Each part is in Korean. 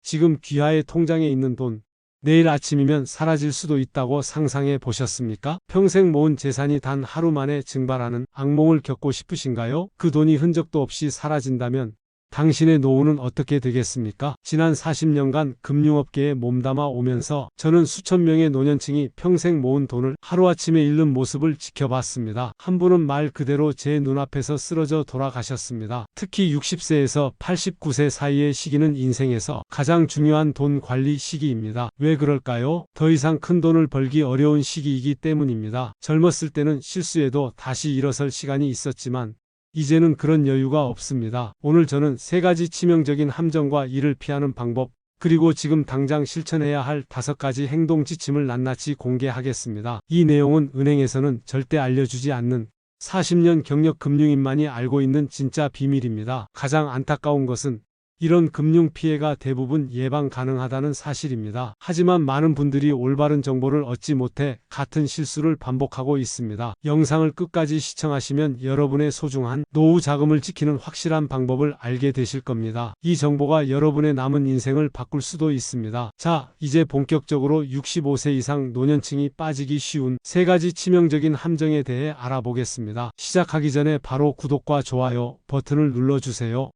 지금 귀하의 통장에 있는 돈, 내일 아침이면 사라질 수도 있다고 상상해 보셨습니까? 평생 모은 재산이 단 하루 만에 증발하는 악몽을 겪고 싶으신가요? 그 돈이 흔적도 없이 사라진다면 당신의 노후는 어떻게 되겠습니까? 지난 40년간 금융업계에 몸담아 오면서 저는 수천 명의 노년층이 평생 모은 돈을 하루아침에 잃는 모습을 지켜봤습니다. 한 분은 말 그대로 제 눈앞에서 쓰러져 돌아가셨습니다. 특히 60세에서 89세 사이의 시기는 인생에서 가장 중요한 돈 관리 시기입니다. 왜 그럴까요? 더 이상 큰 돈을 벌기 어려운 시기이기 때문입니다. 젊었을 때는 실수해도 다시 일어설 시간이 있었지만 이제는 그런 여유가 없습니다. 오늘 저는 3가지 치명적인 함정과 이를 피하는 방법, 그리고 지금 당장 실천해야 할 5가지 행동 지침을 낱낱이 공개하겠습니다. 이 내용은 은행에서는 절대 알려주지 않는 40년 경력 금융인만이 알고 있는 진짜 비밀입니다. 가장 안타까운 것은 이런 금융 피해가 대부분 예방 가능하다는 사실입니다. 하지만 많은 분들이 올바른 정보를 얻지 못해 같은 실수를 반복하고 있습니다. 영상을 끝까지 시청하시면 여러분의 소중한 노후 자금을 지키는 확실한 방법을 알게 되실 겁니다. 이 정보가 여러분의 남은 인생을 바꿀 수도 있습니다. 자, 이제 본격적으로 65세 이상 노년층이 빠지기 쉬운 3가지 치명적인 함정에 대해 알아보겠습니다. 시작하기 전에 바로 구독과 좋아요 버튼을 눌러주세요.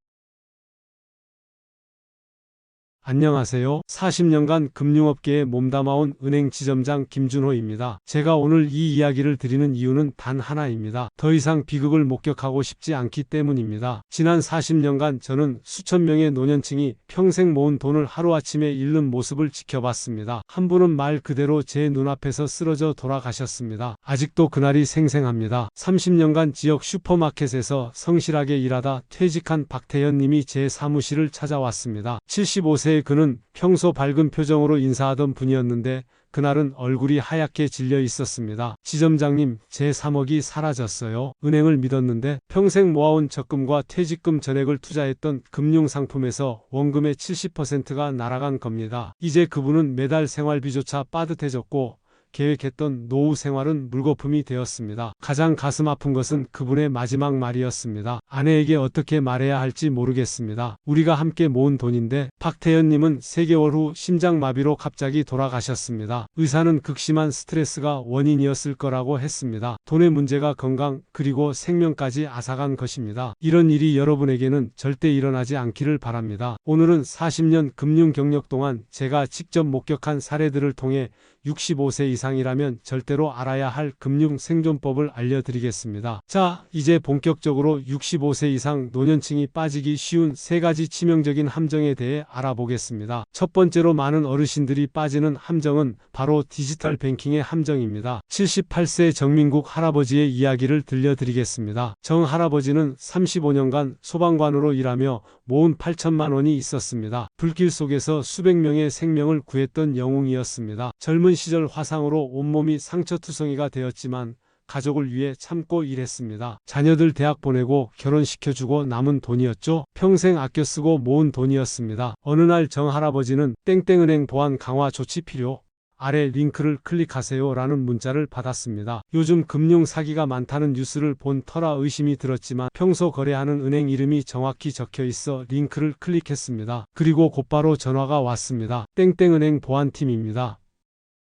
안녕하세요. 40년간 금융업계에 몸담아온 은행 지점장 김준호입니다. 제가 오늘 이 이야기를 드리는 이유는 단 하나입니다. 더 이상 비극을 목격하고 싶지 않기 때문입니다. 지난 40년간 저는 수천 명의 노년층이 평생 모은 돈을 하루아침에 잃는 모습을 지켜봤습니다. 한 분은 말 그대로 제 눈앞에서 쓰러져 돌아가셨습니다. 아직도 그날이 생생합니다. 30년간 지역 슈퍼마켓에서 성실하게 일하다 퇴직한 박태현 님이 제 사무실을 찾아왔습니다. 75세 그는 평소 밝은 표정으로 인사하던 분이었는데 그날은 얼굴이 하얗게 질려 있었습니다. 지점장님, 제 3억이 사라졌어요. 은행을 믿었는데 평생 모아온 적금과 퇴직금 전액을 투자했던 금융상품에서 원금의 70%가 날아간 겁니다. 이제 그분은 매달 생활비조차 빠듯해졌고 계획했던 노후 생활은 물거품이 되었습니다. 가장 가슴 아픈 것은 그분의 마지막 말이었습니다. 아내에게 어떻게 말해야 할지 모르겠습니다. 우리가 함께 모은 돈인데. 박태현님은 3개월 후 심장마비로 갑자기 돌아가셨습니다. 의사는 극심한 스트레스가 원인이었을 거라고 했습니다. 돈의 문제가 건강 그리고 생명까지 앗아간 것입니다. 이런 일이 여러분에게는 절대 일어나지 않기를 바랍니다. 오늘은 40년 금융 경력 동안 제가 직접 목격한 사례들을 통해 65세 이상이라면 절대로 알아야 할 금융 생존법을 알려드리겠습니다. 자, 이제 본격적으로 65세 이상 노년층이 빠지기 쉬운 3가지 치명적인 함정에 대해 알아보겠습니다. 첫 번째로 많은 어르신들이 빠지는 함정은 바로 디지털 뱅킹의 함정입니다. 78세 정민국 할아버지의 이야기를 들려드리겠습니다. 정 할아버지는 35년간 소방관으로 일하며 모은 8천만 원이 있었습니다. 불길 속에서 수백 명의 생명을 구했던 영웅이었습니다. 젊은 시절 화상으로 온몸이 상처투성이가 되었지만 가족을 위해 참고 일했습니다. 자녀들 대학 보내고 결혼시켜주고 남은 돈이었죠. 평생 아껴 쓰고 모은 돈이었습니다. 어느 날 정 할아버지는 땡땡은행 보안 강화 조치 필요. 아래 링크를 클릭하세요 라는 문자를 받았습니다. 요즘 금융 사기가 많다는 뉴스를 본 터라 의심이 들었지만 평소 거래하는 은행 이름이 정확히 적혀 있어 링크를 클릭했습니다. 그리고 곧바로 전화가 왔습니다. 땡땡은행 보안팀입니다.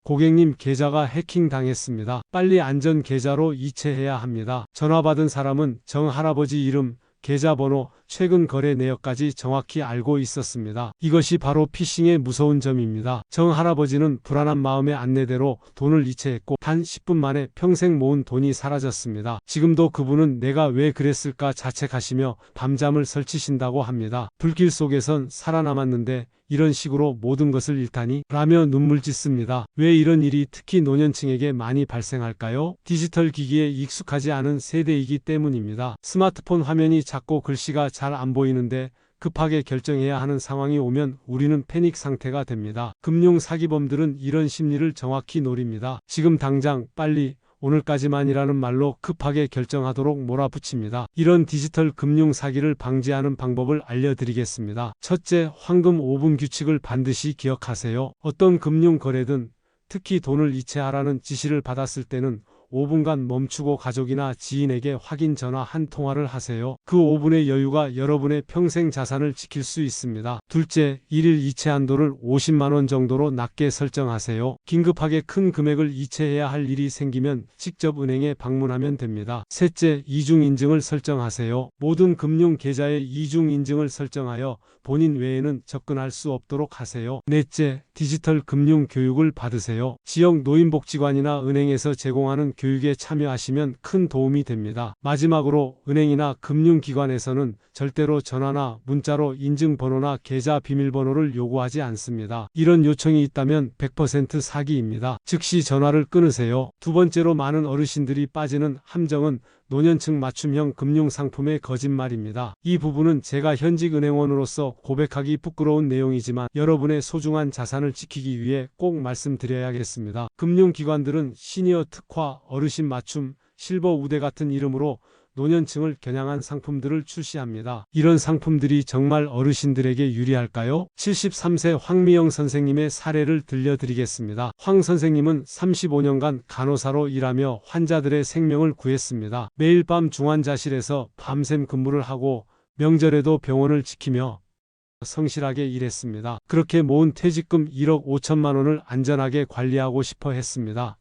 고객님 계좌가 해킹당했습니다. 빨리 안전 계좌로 이체해야 합니다. 전화 받은 사람은 정 할아버지 이름, 계좌번호, 최근 거래 내역까지 정확히 알고 있었습니다. 이것이 바로 피싱의 무서운 점입니다. 정 할아버지는 불안한 마음의 안내대로 돈을 이체했고 단 10분 만에 평생 모은 돈이 사라졌습니다. 지금도 그분은 내가 왜 그랬을까 자책하시며 밤잠을 설치신다고 합니다. 불길 속에선 살아남았는데 이런 식으로 모든 것을 잃다니 라며 눈물 짓습니다. 왜 이런 일이 특히 노년층에게 많이 발생할까요? 디지털 기기에 익숙하지 않은 세대이기 때문입니다. 스마트폰 화면이 작고 글씨가 잘 안 보이는데 급하게 결정해야 하는 상황이 오면 우리는 패닉 상태가 됩니다. 금융 사기범들은 이런 심리를 정확히 노립니다. 지금 당장 빨리 오늘까지만이라는 말로 급하게 결정하도록 몰아붙입니다. 이런 디지털 금융 사기를 방지하는 방법을 알려드리겠습니다. 첫째, 황금 5분 규칙을 반드시 기억하세요. 어떤 금융 거래든 특히 돈을 이체하라는 지시를 받았을 때는 5분간 멈추고 가족이나 지인에게 확인 전화 한 통화를 하세요. 그 5분의 여유가 여러분의 평생 자산을 지킬 수 있습니다. 둘째, 일일 이체 한도를 50만 원 정도로 낮게 설정하세요. 긴급하게 큰 금액을 이체해야 할 일이 생기면 직접 은행에 방문하면 됩니다. 셋째, 이중 인증을 설정하세요. 모든 금융 계좌에 이중 인증을 설정하여 본인 외에는 접근할 수 없도록 하세요. 넷째, 디지털 금융 교육을 받으세요. 지역 노인복지관이나 은행에서 제공하는 교육에 참여하시면 큰 도움이 됩니다. 마지막으로 은행이나 금융기관에서는 절대로 전화나 문자로 인증번호나 계좌 비밀번호를 요구하지 않습니다. 이런 요청이 있다면 100% 사기입니다. 즉시 전화를 끊으세요. 두 번째로 많은 어르신들이 빠지는 함정은 노년층 맞춤형 금융상품의 거짓말입니다. 이 부분은 제가 현직 은행원으로서 고백하기 부끄러운 내용이지만 여러분의 소중한 자산을 지키기 위해 꼭 말씀드려야겠습니다. 금융기관들은 시니어 특화, 어르신 맞춤, 실버 우대 같은 이름으로 노년층을 겨냥한 상품들을 출시합니다. 이런 상품들이 정말 어르신들에게 유리할까요? 73세 황미영 선생님의 사례를 들려드리겠습니다. 황 선생님은 35년간 간호사로 일하며 환자들의 생명을 구했습니다. 매일 밤 중환자실에서 밤샘 근무를 하고 명절에도 병원을 지키며 성실하게 일했습니다. 그렇게 모은 퇴직금 1억 5천만 원을 안전하게 관리하고 싶어 했습니다.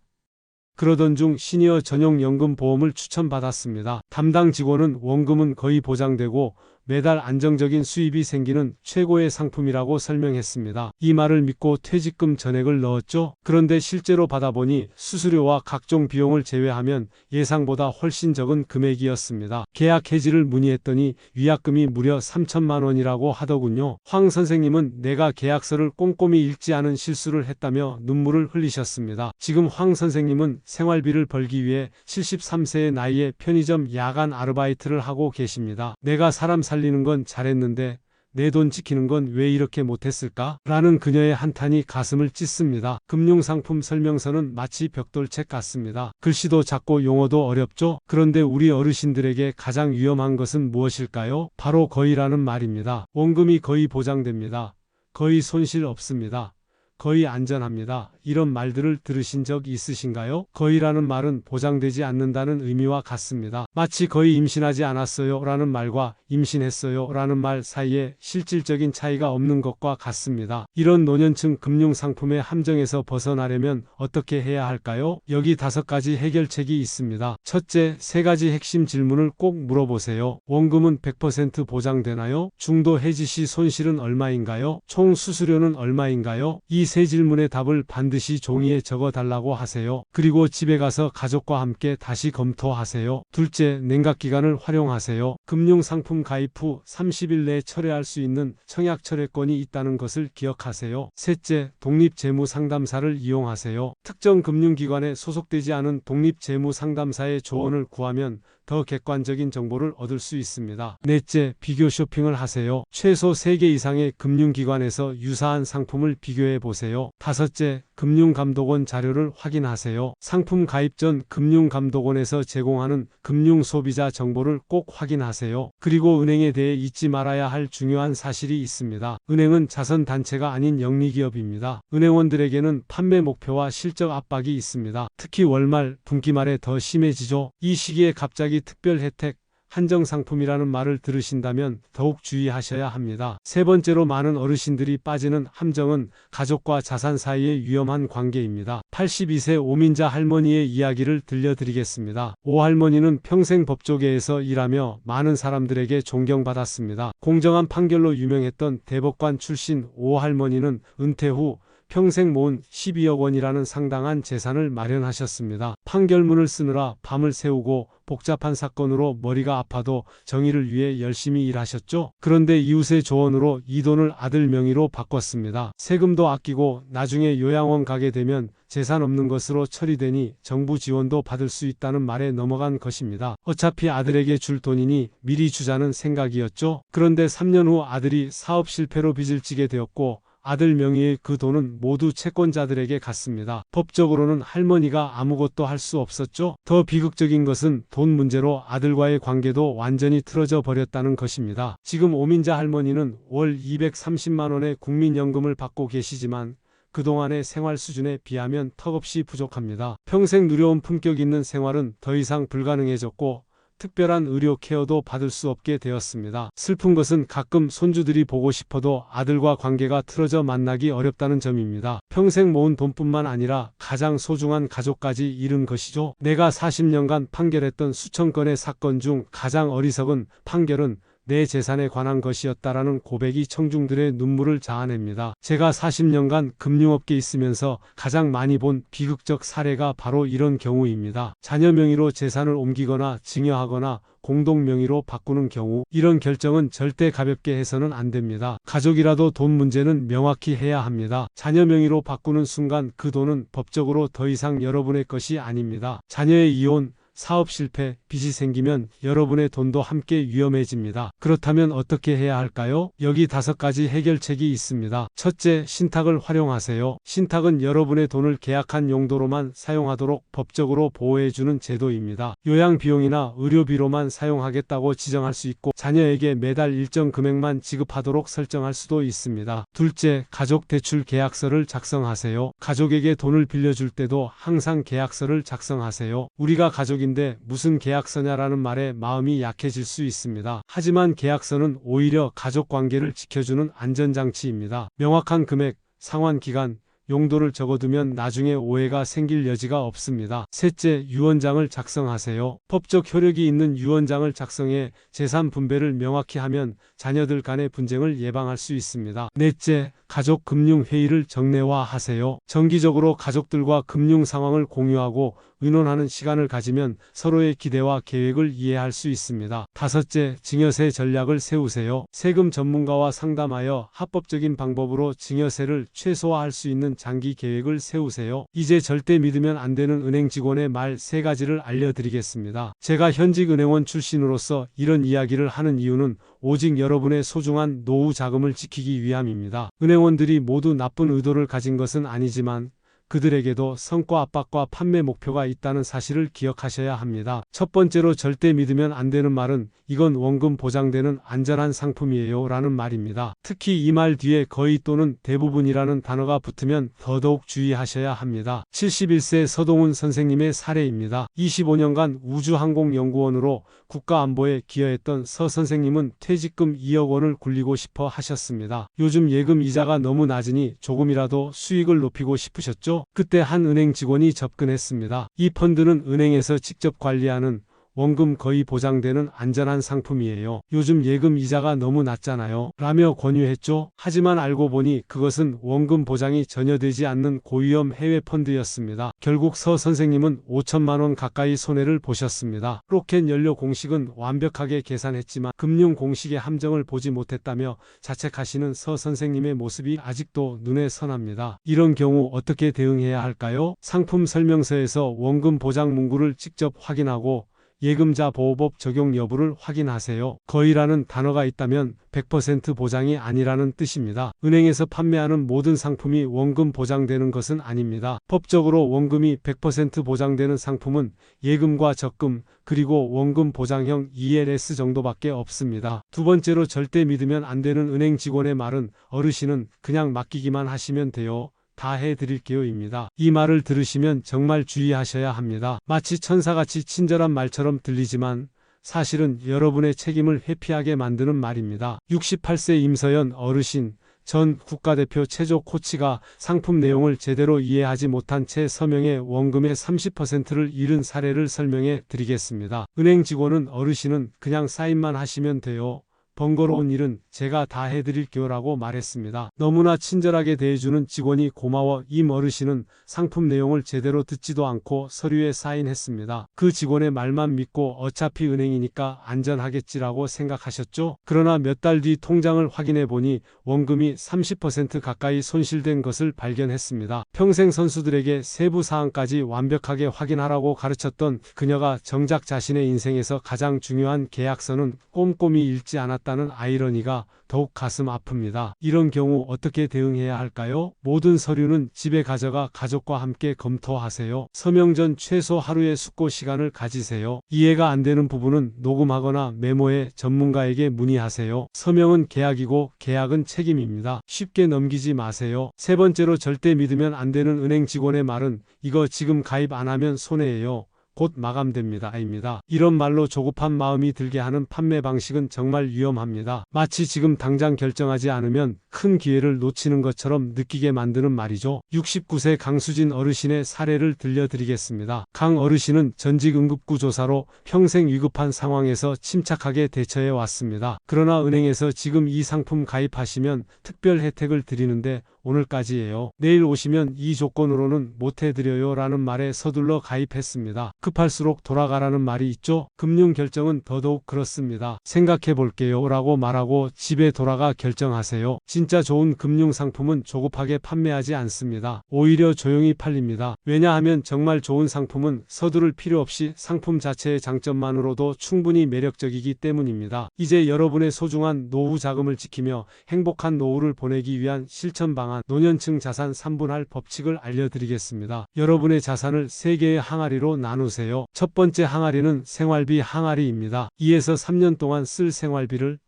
그러던 중 시니어 전용 연금 보험을 추천받았습니다. 담당 직원은 원금은 거의 보장되고 매달 안정적인 수입이 생기는 최고의 상품이라고 설명했습니다. 이 말을 믿고 퇴직금 전액을 넣었죠. 그런데 실제로 받아보니 수수료와 각종 비용을 제외하면 예상보다 훨씬 적은 금액이었습니다. 계약 해지를 문의했더니 위약금이 무려 3천만 원이라고 하더군요. 황 선생님은 내가 계약서를 꼼꼼히 읽지 않은 실수를 했다며 눈물을 흘리셨습니다. 지금 황 선생님은 생활비를 벌기 위해 73세의 나이에 편의점 야간 아르바이트를 하고 계십니다. 내가 사람 살리는 건 잘했는데 내 돈 지키는 건 왜 이렇게 못했을까? 라는 그녀의 한탄이 가슴을 찢습니다. 금융상품 설명서는 마치 벽돌책 같습니다. 글씨도 작고 용어도 어렵죠? 그런데 우리 어르신들에게 가장 위험한 것은 무엇일까요? 바로 거의라는 말입니다. 원금이 거의 보장됩니다. 거의 손실 없습니다. 거의 안전합니다. 이런 말들을 들으신 적 있으신가요? 거의라는 말은 보장되지 않는다는 의미와 같습니다. 마치 거의 임신하지 않았어요 라는 말과 임신했어요 라는 말 사이에 실질적인 차이가 없는 것과 같습니다. 이런 노년층 금융상품의 함정에서 벗어나려면 어떻게 해야 할까요? 여기 5가지 해결책이 있습니다. 첫째, 3가지 핵심 질문을 꼭 물어보세요. 원금은 100% 보장되나요? 중도 해지 시 손실은 얼마인가요? 총 수수료는 얼마인가요? 이 3질문의 답을 반드시 종이에 적어달라고 하세요. 그리고 집에 가서 가족과 함께 다시 검토하세요. 둘째, 냉각기간을 활용하세요. 금융상품 가입 후 30일 내에 철회할 수 있는 청약철회권이 있다는 것을 기억하세요. 셋째, 독립재무상담사를 이용하세요. 특정 금융기관에 소속되지 않은 독립재무상담사의 조언을 구하면 더 객관적인 정보를 얻을 수 있습니다. 넷째, 비교 쇼핑을 하세요. 최소 3개 이상의 금융기관에서 유사한 상품을 비교해 보세요. 다섯째, 금융감독원 자료를 확인하세요. 상품 가입 전 금융감독원에서 제공하는 금융소비자 정보를 꼭 확인하세요. 그리고 은행에 대해 잊지 말아야 할 중요한 사실이 있습니다. 은행은 자선단체가 아닌 영리기업입니다. 은행원들에게는 판매 목표와 실적 압박이 있습니다. 특히 월말, 분기말에 더 심해지죠. 이 시기에 갑자기 특별 혜택, 한정상품이라는 말을 들으신다면 더욱 주의하셔야 합니다. 세 번째로 많은 어르신들이 빠지는 함정은 가족과 자산 사이의 위험한 관계입니다. 82세 오민자 할머니의 이야기를 들려드리겠습니다. 오 할머니는 평생 법조계에서 일하며 많은 사람들에게 존경받았습니다. 공정한 판결로 유명했던 대법관 출신 오 할머니는 은퇴 후 평생 모은 12억 원이라는 상당한 재산을 마련하셨습니다. 판결문을 쓰느라 밤을 새우고 복잡한 사건으로 머리가 아파도 정의를 위해 열심히 일하셨죠. 그런데 이웃의 조언으로 이 돈을 아들 명의로 바꿨습니다. 세금도 아끼고 나중에 요양원 가게 되면 재산 없는 것으로 처리되니 정부 지원도 받을 수 있다는 말에 넘어간 것입니다. 어차피 아들에게 줄 돈이니 미리 주자는 생각이었죠. 그런데 3년 후 아들이 사업 실패로 빚을 지게 되었고 아들 명의의 그 돈은 모두 채권자들에게 갔습니다. 법적으로는 할머니가 아무것도 할 수 없었죠. 더 비극적인 것은 돈 문제로 아들과의 관계도 완전히 틀어져 버렸다는 것입니다. 지금 오민자 할머니는 월 230만 원의 국민연금을 받고 계시지만 그동안의 생활 수준에 비하면 턱없이 부족합니다. 평생 누려온 품격 있는 생활은 더 이상 불가능해졌고 특별한 의료 케어도 받을 수 없게 되었습니다. 슬픈 것은 가끔 손주들이 보고 싶어도 아들과 관계가 틀어져 만나기 어렵다는 점입니다. 평생 모은 돈뿐만 아니라 가장 소중한 가족까지 잃은 것이죠. 내가 40년간 판결했던 수천 건의 사건 중 가장 어리석은 판결은 내 재산에 관한 것이었다라는 고백이 청중들의 눈물을 자아냅니다. 제가 40년간 금융업계에 있으면서 가장 많이 본 비극적 사례가 바로 이런 경우입니다. 자녀 명의로 재산을 옮기거나 증여하거나 공동 명의로 바꾸는 경우, 이런 결정은 절대 가볍게 해서는 안 됩니다. 가족이라도 돈 문제는 명확히 해야 합니다. 자녀 명의로 바꾸는 순간 그 돈은 법적으로 더 이상 여러분의 것이 아닙니다. 자녀의 이혼, 사업 실패, 빚이 생기면 여러분의 돈도 함께 위험해집니다. 그렇다면 어떻게 해야 할까요? 여기 5가지 해결책이 있습니다. 첫째, 신탁을 활용하세요. 신탁은 여러분의 돈을 계약한 용도로만 사용하도록 법적으로 보호해주는 제도입니다. 요양비용이나 의료비로만 사용하겠다고 지정할 수 있고 자녀에게 매달 일정 금액만 지급하도록 설정할 수도 있습니다. 둘째, 가족 대출 계약서를 작성하세요. 가족에게 돈을 빌려줄 때도 항상 계약서를 작성하세요. 우리가 가족인데 무슨 계약서냐라는 말에 마음이 약해질 수 있습니다. 하지만 계약서는 오히려 가족 관계를 지켜주는 안전장치입니다. 명확한 금액, 상환 기간, 용도를 적어두면 나중에 오해가 생길 여지가 없습니다. 셋째, 유언장을 작성하세요. 법적 효력이 있는 유언장을 작성해 재산 분배를 명확히 하면 자녀들 간의 분쟁을 예방할 수 있습니다. 넷째, 가족 금융 회의를 정례화하세요. 정기적으로 가족들과 금융 상황을 공유하고 의논하는 시간을 가지면 서로의 기대와 계획을 이해할 수 있습니다. 다섯째, 증여세 전략을 세우세요. 세금 전문가와 상담하여 합법적인 방법으로 증여세를 최소화할 수 있는 장기 계획을 세우세요. 이제 절대 믿으면 안 되는 은행 직원의 말 3가지를 알려드리겠습니다. 제가 현직 은행원 출신으로서 이런 이야기를 하는 이유는 오직 여러분의 소중한 노후 자금을 지키기 위함입니다. 은행원들이 모두 나쁜 의도를 가진 것은 아니지만 그들에게도 성과 압박과 판매 목표가 있다는 사실을 기억하셔야 합니다. 첫 번째로 절대 믿으면 안 되는 말은 이건 원금 보장되는 안전한 상품이에요 라는 말입니다. 특히 이 말 뒤에 거의 또는 대부분이라는 단어가 붙으면 더더욱 주의하셔야 합니다. 71세 서동훈 선생님의 사례입니다. 25년간 우주항공연구원으로 국가안보에 기여했던 서 선생님은 퇴직금 2억 원을 굴리고 싶어 하셨습니다. 요즘 예금 이자가 너무 낮으니 조금이라도 수익을 높이고 싶으셨죠? 그때 한 은행 직원이 접근했습니다. 이 펀드는 은행에서 직접 관리하는 원금 거의 보장되는 안전한 상품이에요. 요즘 예금 이자가 너무 낮잖아요. 라며 권유했죠. 하지만 알고 보니 그것은 원금 보장이 전혀 되지 않는 고위험 해외 펀드였습니다. 결국 서 선생님은 5천만 원 가까이 손해를 보셨습니다. 로켓 연료 공식은 완벽하게 계산했지만 금융 공식의 함정을 보지 못했다며 자책하시는 서 선생님의 모습이 아직도 눈에 선합니다. 이런 경우 어떻게 대응해야 할까요? 상품 설명서에서 원금 보장 문구를 직접 확인하고 예금자 보호법 적용 여부를 확인하세요. 거의라는 단어가 있다면 100% 보장이 아니라는 뜻입니다. 은행에서 판매하는 모든 상품이 원금 보장되는 것은 아닙니다. 법적으로 원금이 100% 보장되는 상품은 예금과 적금, 그리고 원금 보장형 ELS 정도밖에 없습니다. 두 번째로 절대 믿으면 안 되는 은행 직원의 말은 어르신은 그냥 맡기기만 하시면 돼요. 다 해드릴게요입니다. 이 말을 들으시면 정말 주의하셔야 합니다. 마치 천사같이 친절한 말처럼 들리지만 사실은 여러분의 책임을 회피하게 만드는 말입니다. 68세 임서연 어르신, 전 국가대표 체조 코치가 상품 내용을 제대로 이해하지 못한 채 서명의 원금의 30%를 잃은 사례를 설명해 드리겠습니다. 은행 직원은 어르신은 그냥 사인만 하시면 돼요. 번거로운 일은 제가 다 해드릴게요 라고 말했습니다. 너무나 친절하게 대해주는 직원이 고마워 임 어르신은 상품 내용을 제대로 듣지도 않고 서류에 사인했습니다. 그 직원의 말만 믿고 어차피 은행이니까 안전하겠지라고 생각하셨죠? 그러나 몇 달 뒤 통장을 확인해 보니 원금이 30% 가까이 손실된 것을 발견했습니다. 평생 선수들에게 세부 사항까지 완벽하게 확인하라고 가르쳤던 그녀가 정작 자신의 인생에서 가장 중요한 계약서는 꼼꼼히 읽지 않았던 받았다는 아이러니가 더욱 가슴 아픕니다. 이런 경우 어떻게 대응해야 할까요? 모든 서류는 집에 가져가 가족과 함께 검토하세요. 서명 전 최소 하루의 숙고 시간을 가지세요. 이해가 안 되는 부분은 녹음하거나 메모해 전문가에게 문의하세요. 서명은 계약이고 계약은 책임입니다. 쉽게 넘기지 마세요. 세 번째로 절대 믿으면 안 되는 은행 직원의 말은 이거 지금 가입 안 하면 손해예요. 곧 마감됩니다. 입니다. 이런 말로 조급한 마음이 들게 하는 판매 방식은 정말 위험합니다. 마치 지금 당장 결정하지 않으면 큰 기회를 놓치는 것처럼 느끼게 만드는 말이죠. 69세 강수진 어르신의 사례를 들려드리겠습니다. 강 어르신은 전직 응급구조사로 평생 위급한 상황에서 침착하게 대처해 왔습니다. 그러나 은행에서 지금 이 상품 가입하시면 특별 혜택을 드리는데 오늘까지예요. 내일 오시면 이 조건으로는 못 해드려요 라는 말에 서둘러 가입했습니다. 급할수록 돌아가라는 말이 있죠. 금융 결정은 더더욱 그렇습니다. 생각해 볼게요 라고 말하고 집에 돌아가 결정하세요. 진짜 좋은 금융 상품은 조급하게 판매하지 않습니다. 오히려 조용히 팔립니다. 왜냐하면 정말 좋은 상품은 서두를 필요 없이 상품 자체의 장점만으로도 충분히 매력적이기 때문입니다. 이제 여러분의 소중한 노후 자금을 지키며 행복한 노후를 보내기 위한 실천 방안 노년층 자산 3분할 법칙을 알려드리겠습니다. 여러분의 자산을 3개의 항아리로 나누세요. 첫 번째 항아리는 생활비 항아리입니다. 2에서 3년 동안 쓸 생활비를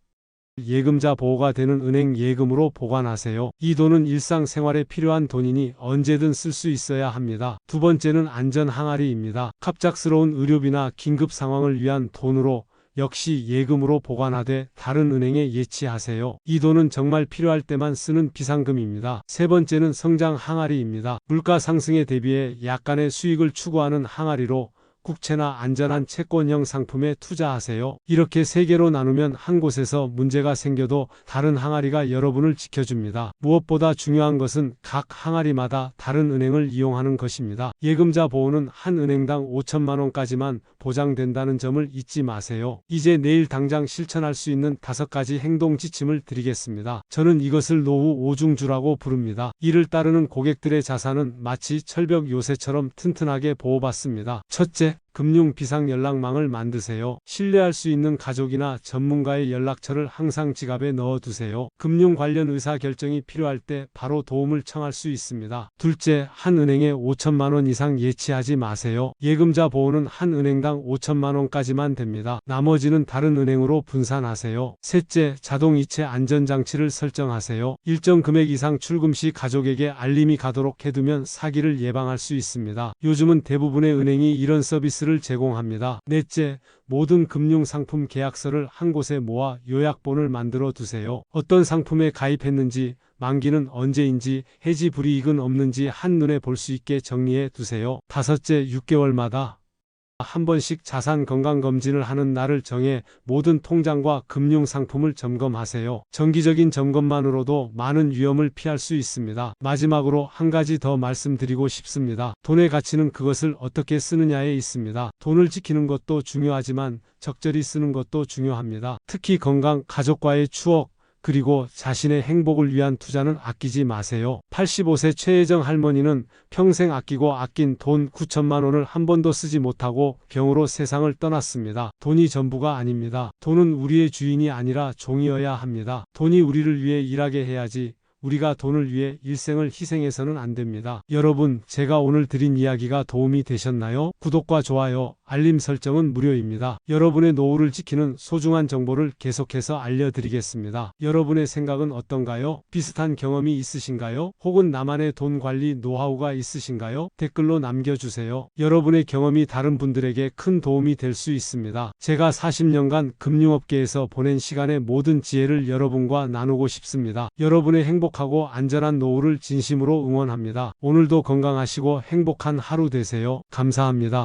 예금자 보호가 되는 은행 예금으로 보관하세요. 이 돈은 일상생활에 필요한 돈이니 언제든 쓸 수 있어야 합니다. 두 번째는 안전 항아리입니다. 갑작스러운 의료비나 긴급 상황을 위한 돈으로 역시 예금으로 보관하되 다른 은행에 예치하세요. 이 돈은 정말 필요할 때만 쓰는 비상금입니다. 세 번째는 성장 항아리입니다. 물가 상승에 대비해 약간의 수익을 추구하는 항아리로 국채나 안전한 채권형 상품에 투자하세요. 이렇게 3개로 나누면 한 곳에서 문제가 생겨도 다른 항아리가 여러분을 지켜줍니다. 무엇보다 중요한 것은 각 항아리마다 다른 은행을 이용하는 것입니다. 예금자 보호는 한 은행당 5천만 원까지만 보장된다는 점을 잊지 마세요. 이제 내일 당장 실천할 수 있는 5가지 행동 지침을 드리겠습니다. 저는 이것을 노후 오중주라고 부릅니다. 이를 따르는 고객들의 자산은 마치 철벽 요새처럼 튼튼하게 보호받습니다. 첫째, 금융 비상 연락망을 만드세요. 신뢰할 수 있는 가족이나 전문가의 연락처를 항상 지갑에 넣어두세요. 금융 관련 의사결정이 필요할 때 바로 도움을 청할 수 있습니다. 둘째, 한 은행에 5천만 원 이상 예치하지 마세요. 예금자 보호는 한 은행당 5천만 원까지만 됩니다. 나머지는 다른 은행으로 분산하세요. 셋째, 자동 이체 안전장치를 설정하세요. 일정 금액 이상 출금 시 가족에게 알림이 가도록 해두면 사기를 예방할 수 있습니다. 요즘은 대부분의 은행이 이런 서비스를 제공합니다. 넷째, 모든 금융상품 계약서를 한 곳에 모아 요약본을 만들어 두세요. 어떤 상품에 가입했는지, 만기는 언제인지, 해지 불이익은 없는지 한눈에 볼 수 있게 정리해 두세요. 다섯째, 6개월마다 한 번씩 자산 건강검진을 하는 날을 정해 모든 통장과 금융상품을 점검하세요. 정기적인 점검만으로도 많은 위험을 피할 수 있습니다. 마지막으로 한 가지 더 말씀드리고 싶습니다. 돈의 가치는 그것을 어떻게 쓰느냐에 있습니다. 돈을 지키는 것도 중요하지만 적절히 쓰는 것도 중요합니다. 특히 건강, 가족과의 추억, 그리고 자신의 행복을 위한 투자는 아끼지 마세요. 85세 최혜정 할머니는 평생 아끼고 아낀 돈 9천만 원을 한 번도 쓰지 못하고 병으로 세상을 떠났습니다. 돈이 전부가 아닙니다. 돈은 우리의 주인이 아니라 종이어야 합니다. 돈이 우리를 위해 일하게 해야지 우리가 돈을 위해 일생을 희생해서는 안 됩니다. 여러분, 제가 오늘 드린 이야기가 도움이 되셨나요? 구독과 좋아요, 알림 설정은 무료입니다. 여러분의 노후를 지키는 소중한 정보를 계속해서 알려드리겠습니다. 여러분의 생각은 어떤가요? 비슷한 경험이 있으신가요? 혹은 나만의 돈 관리 노하우가 있으신가요? 댓글로 남겨주세요. 여러분의 경험이 다른 분들에게 큰 도움이 될 수 있습니다. 제가 40년간 금융업계에서 보낸 시간의 모든 지혜를 여러분과 나누고 싶습니다. 여러분의 행복하고 안전한 노후를 진심으로 응원합니다. 오늘도 건강하시고 행복한 하루 되세요. 감사합니다.